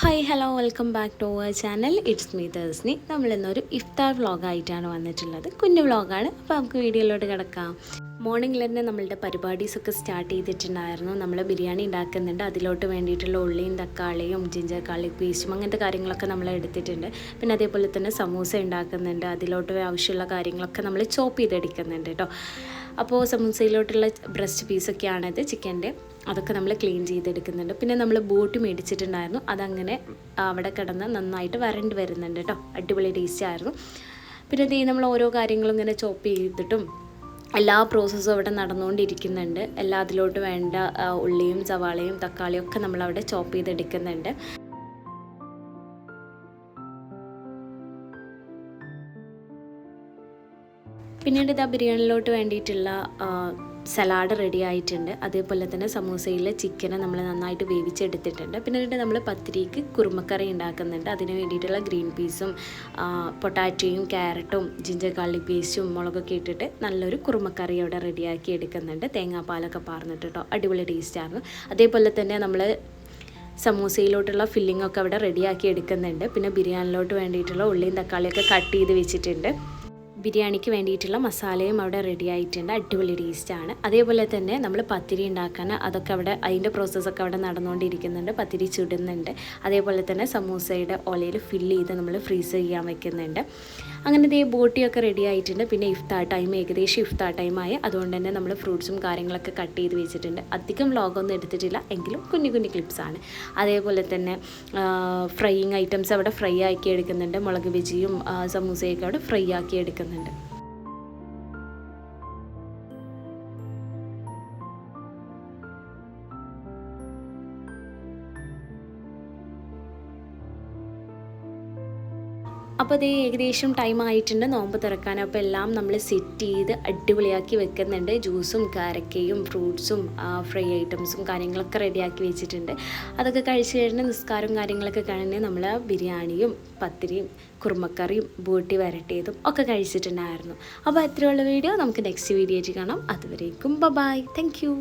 Hi hello welcome back to our channel. It's me തേഴ്സ്നി. നമ്മളിന്നൊരു ഇഫ്താർ വ്ളോഗായിട്ടാണ് വന്നിട്ടുള്ളത്. കുഞ്ഞു വ്ളോഗാണ്. അപ്പോൾ നമുക്ക് വീഡിയോയിലോട്ട് കിടക്കാം. മോർണിംഗിൽ തന്നെ നമ്മളുടെ പരിപാടീസൊക്കെ സ്റ്റാർട്ട് ചെയ്തിട്ടുണ്ടായിരുന്നു. നമ്മൾ ബിരിയാണി ഉണ്ടാക്കുന്നുണ്ട്. അതിലോട്ട് വേണ്ടിയിട്ടുള്ള ഉള്ളിയും തക്കാളിയും ജിഞ്ചർ ഗാർലിക് പേസ്റ്റും അങ്ങനത്തെ കാര്യങ്ങളൊക്കെ നമ്മൾ എടുത്തിട്ടുണ്ട്. പിന്നെ അതേപോലെ തന്നെ സമൂസ ഉണ്ടാക്കുന്നുണ്ട്. അതിലോട്ട് ആവശ്യമുള്ള കാര്യങ്ങളൊക്കെ നമ്മൾ ചോപ്പ് ചെയ്തെടുക്കുന്നുണ്ട് കേട്ടോ. അപ്പോൾ സമൂസയിലോട്ടുള്ള ബ്രസ്റ്റ് പീസൊക്കെയാണിത്, ചിക്കൻ്റെ. അതൊക്കെ നമ്മൾ ക്ലീൻ ചെയ്തെടുക്കുന്നുണ്ട്. പിന്നെ നമ്മൾ ബോട്ടി മേടിച്ചിട്ടുണ്ടായിരുന്നു. അതങ്ങനെ അവിടെ കിടന്ന് നന്നായിട്ട് വരണ്ട് വരുന്നുണ്ട് കേട്ടോ. അടിപൊളി ടേസ്റ്റ് ആയിരുന്നു. പിന്നെ ഇത് നമ്മൾ ഓരോ കാര്യങ്ങളും ഇങ്ങനെ ചോപ്പ് ചെയ്തിട്ടും എല്ലാ പ്രോസസ്സും അവിടെ നടന്നുകൊണ്ടിരിക്കുന്നുണ്ട്. എല്ലാ അതിലോട്ട് വേണ്ട ഉള്ളിയും സവാളയും തക്കാളിയും ഒക്കെ നമ്മളവിടെ ചോപ്പ് ചെയ്തെടുക്കുന്നുണ്ട്. പിന്നീട് ഇതാ ബിരിയാണിയിലോട്ട് വേണ്ടിയിട്ടുള്ള സലാഡ് റെഡി ആയിട്ടുണ്ട്. അതേപോലെ തന്നെ സമൂസയിൽ ചിക്കനെ നമ്മൾ നന്നായിട്ട് വേവിച്ചെടുത്തിട്ടുണ്ട്. പിന്നീട് നമ്മൾ പത്തിരിക്ക് കുറുമക്കറി ഉണ്ടാക്കുന്നുണ്ട്. അതിന് വേണ്ടിയിട്ടുള്ള ഗ്രീൻ പീസും പൊട്ടാറ്റോയും ക്യാരറ്റും ജിഞ്ചർ ഗാർലിക് പേസ്റ്റും മുളകൊക്കെ ഇട്ടിട്ട് നല്ലൊരു കുറുമക്കറി അവിടെ റെഡിയാക്കി എടുക്കുന്നുണ്ട്. തേങ്ങാപ്പാലൊക്കെ പാർന്നിട്ട് കേട്ടോ. അടിപൊളി ടേസ്റ്റായിരുന്നു. അതേപോലെ തന്നെ നമ്മൾ സമൂസയിലോട്ടുള്ള ഫില്ലിംഗ് ഒക്കെ അവിടെ റെഡിയാക്കി എടുക്കുന്നുണ്ട്. പിന്നെ ബിരിയാണിയിലോട്ട് വേണ്ടിയിട്ടുള്ള ഉള്ളിയും തക്കാളിയൊക്കെ കട്ട് ചെയ്ത് വെച്ചിട്ടുണ്ട്. ബിരിയാണിക്ക് വേണ്ടിയിട്ടുള്ള മസാലയും അവിടെ റെഡി ആയിട്ടുണ്ട്. അടിപൊളി ടേസ്റ്റാണ്. അതേപോലെ തന്നെ നമ്മൾ പത്തിരി ഉണ്ടാക്കാൻ അതൊക്കെ അവിടെ അതിൻ്റെ പ്രോസസ്സൊക്കെ അവിടെ നടന്നുകൊണ്ടിരിക്കുന്നുണ്ട്. പത്തിരി ചുടുന്നുണ്ട്. അതേപോലെ തന്നെ സമൂസയുടെ ഓലയിൽ ഫില്ല് ചെയ്ത് നമ്മൾ ഫ്രീസ് ചെയ്യാൻ വെക്കുന്നുണ്ട്. അങ്ങനെ ഇതേ ബോട്ടിയൊക്കെ റെഡി ആയിട്ടുണ്ട്. പിന്നെ ഇഫ്താർ ടൈം ഏകദേശം ഇഫ്താർ ടൈമായി. അതുകൊണ്ട് തന്നെ നമ്മൾ ഫ്രൂട്ട്സും കാര്യങ്ങളൊക്കെ കട്ട് ചെയ്ത് വെച്ചിട്ടുണ്ട്. അധികം വ്ളോഗൊന്നും എടുത്തിട്ടില്ല, എങ്കിലും കുഞ്ഞു കുഞ്ഞു ക്ലിപ്സാണ്. അതേപോലെ തന്നെ ഫ്രൈയിങ് ഐറ്റംസ് അവിടെ ഫ്രൈ ആക്കി എടുക്കുന്നുണ്ട്. മുളക് ബജിയും സമൂസയൊക്കെ അവിടെ ഫ്രൈ ആക്കി എടുക്കുന്നുണ്ട്. അപ്പോൾ അത് ഏകദേശം ടൈം ആയിട്ടുണ്ട് നോമ്പ് തുറക്കാൻ. അപ്പോൾ എല്ലാം നമ്മൾ സെറ്റ് ചെയ്ത് അടിപൊളിയാക്കി വെക്കുന്നുണ്ട്. ജ്യൂസും കാരക്കയും ഫ്രൂട്ട്സും ഫ്രൈ ഐറ്റംസും കാര്യങ്ങളൊക്കെ റെഡിയാക്കി വെച്ചിട്ടുണ്ട്. അതൊക്കെ കഴിച്ച് കഴിഞ്ഞ് നിസ്കാരവും കാര്യങ്ങളൊക്കെ കഴിഞ്ഞ് നമ്മൾ ബിരിയാണിയും പത്തിരിയും കുറുമക്കറിയും ബോട്ടി വരട്ടിയതും ഒക്കെ കഴിച്ചിട്ടുണ്ടായിരുന്നു. അപ്പോൾ അത്രയുള്ള വീഡിയോ നമുക്ക് നെക്സ്റ്റ് വീഡിയോ ആയിട്ട് കാണാം. അതുവരേക്കും ബൈ. Thank you.